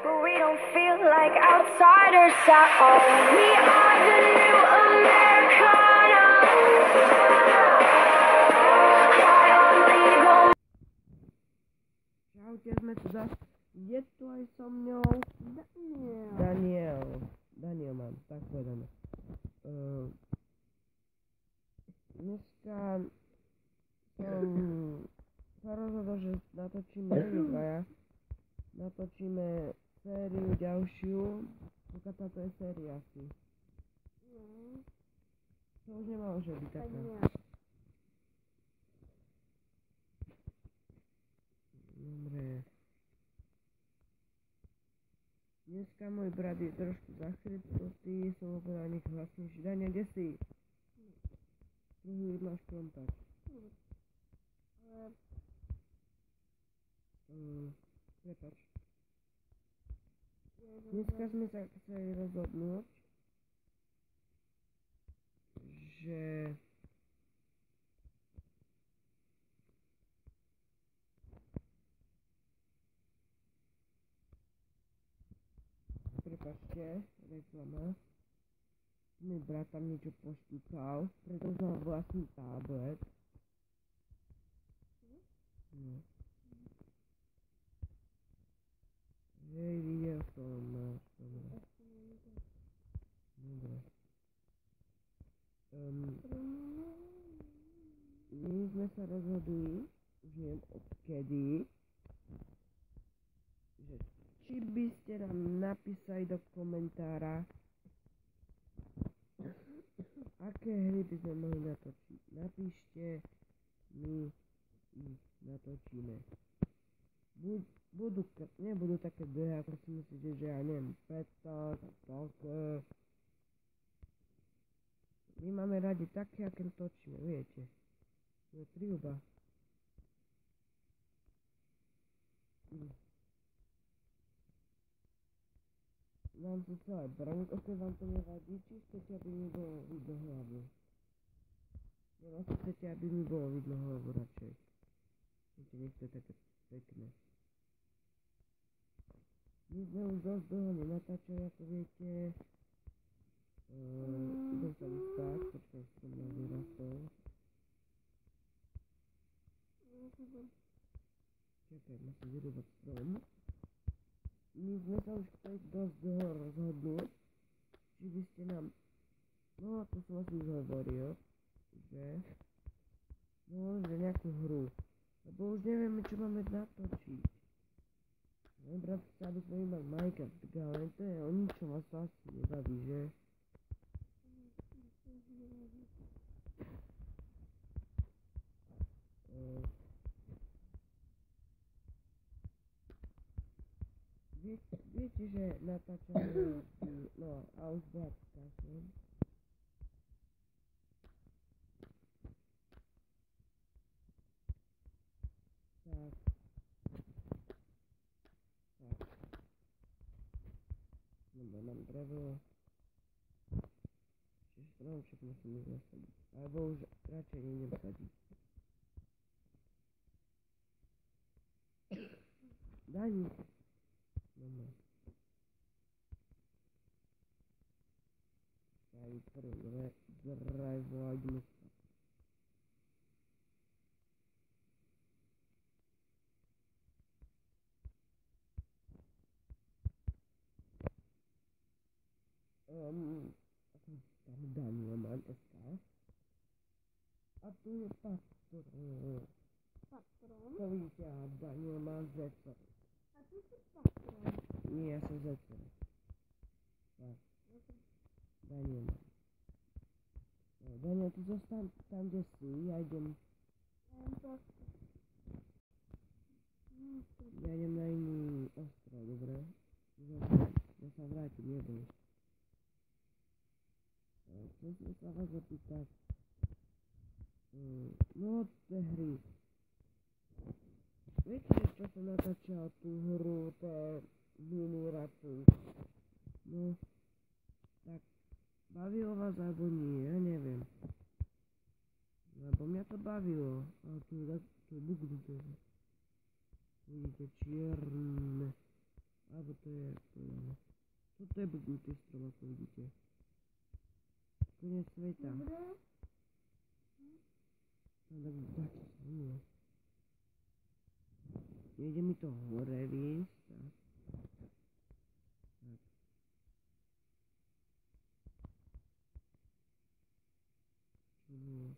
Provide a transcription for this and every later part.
but we don't feel like outsiders at all. We are the new Americana. High on legal. Čaute, sme tu zas. Je tu aj so mňou Daniel mám, tak povedané. Dneska som sa rozhodol, že natočíme sériu ďalšiu. Aká táto je séria asi? To už nemôže byť taká. Dobre. Dneska môj brat je trošku zachrypnutý, som ho povedal nech hlasnejší. Dania, kde si? Druhý máš kontakt. Prepač. Dneska sme sa chceli rozhodnúť, že prepačte, reklama. Môj brat tam niečo poštúkal, pretože mám vlastný tablet. No. Hej, videl som, máš, dobre. Dobre. My sme sa rozhodli, už neviem odkedy, že či by ste nám napísali do komentára, aké hry by sme mohli natočiť. Napíšte, my ich natočíme. Nebudú také dlhé, ako si myslíte, že ja neviem, 15, také. My máme radi také, aké točíme, viete. To je príľuba. Nám to celé brnko, keď vám to nevadí, či chcete, aby mi bolo vidno hlavu? Asi chcete, aby mi bolo vidno hlavu radšej. Viete, nech to je také pekné. My sme už dosť dlho nenatáčali, ako viete. Idem sa vyspať, počkaj, som na vyrastol. Čakaj, musím vyrúbať strom. My sme sa už chceli dosť dlho rozhodnúť, či by ste nám, no to som asi už hovoril, že nejakú hru, lebo už nevieme, čo máme natočiť. Môj brat chce, aby sme mali Minecraft, ale to je o ničom, vás to asi nebaví, že? Viete, že natáčame, no a už brat skážem. Tak. Dobre, mám drevo. Čiže stromček musím ísť zasadiť. Alebo už radšej nejdem sadiť. Dani. Dobre. Ja vytvorím drevo a ideme spať. Tam Daniel mám SK. A tu je Patron. To vidíte, a Daniel má Z. A tu si Patron. Nie, ja som Z. Tak. Daniel mám. Daniel, ty zostaň tam, kde si, ja idem. Ja idem na iný ostrov, dobre? Ja sa vrátim, neboj. Chcem sa vás opýtať. No, tie hry. Viete, čo som natáčal tú hru, to je Minuratu. No, tak bavilo vás alebo nie, ja neviem. Lebo mňa to bavilo. Ale tu je bugnuté. Vidíte, čierne. Albo to je polane. Toto je blbnutý strom, ako vidíte. Koniec sveta. Dobre. No tak dačo sa nie. Nejde mi to hore, vieš? Tak. Čo bolo?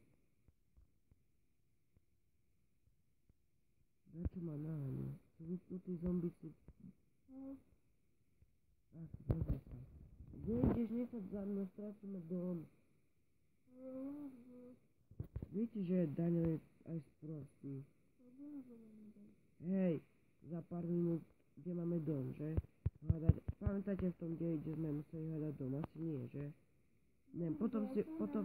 Dačo ma naháňa. Sú vypnutí zombici. No. Ach, pozri sa. Kde ideš, nechoď za mnou, stratíme dom. Viete, že Daňo je aj sprostý. Hej, za pár minút, kde máme dom, že? Pamätáte v tom, kde sme museli hľadať dom? Asi nie, že? Neviem, potom si, potom...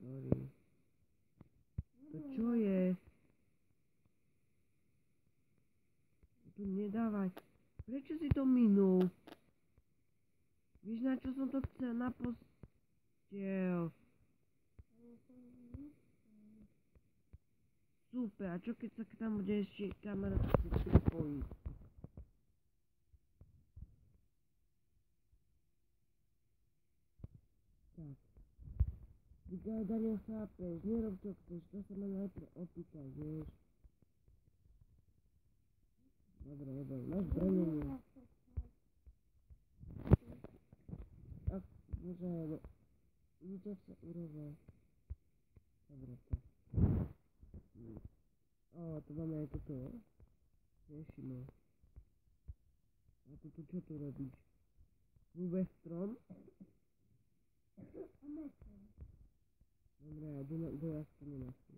Sorry. To čo je? Tu nedávaj. Prečo si to minul? Víš, na čo som to chcel? Na postiel. Super, a čo keď sa k tam bude ešte kamera si pripojiť? Tak. Vydaj, Daniel, chápeš, nerob čo chceš, to sa ma najprv opýtaj, vieš. Dobre, máš brenenie. Ak, bože, nič sa urobá. Dobre, tak. Tu máme aj toto. Riešime. A toto čo tu robíš? Rúbeš strom? Dobre, a do jaskiny naspäť.